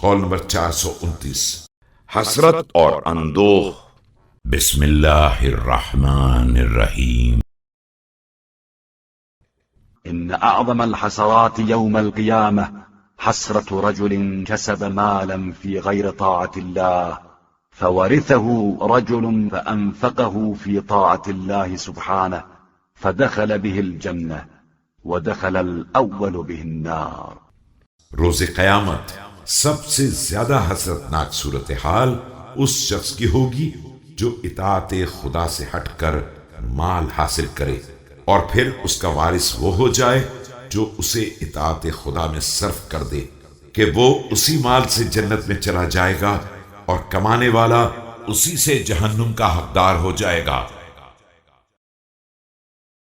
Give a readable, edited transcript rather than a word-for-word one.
قول نمبر 429، حسرت اور اندوہ۔ بسم اللہ الرحمن الرحیم۔ إن أعظم الحسرات يوم القيامة حسرة رجل كسب مالا في غير طاعة الله فورثه رجل فأنفقه في طاعة الله سبحانه فدخل به الجنة ودخل الأول به النار۔ روز قیامت سب سے زیادہ حسرتناک صورتحال اس شخص کی ہوگی جو اطاعت خدا سے ہٹ کر مال حاصل کرے اور پھر اس کا وارث وہ ہو جائے جو اسے اطاعت خدا میں صرف کر دے کہ وہ اسی مال سے جنت میں چلا جائے گا اور کمانے والا اسی سے جہنم کا حقدار ہو جائے گا۔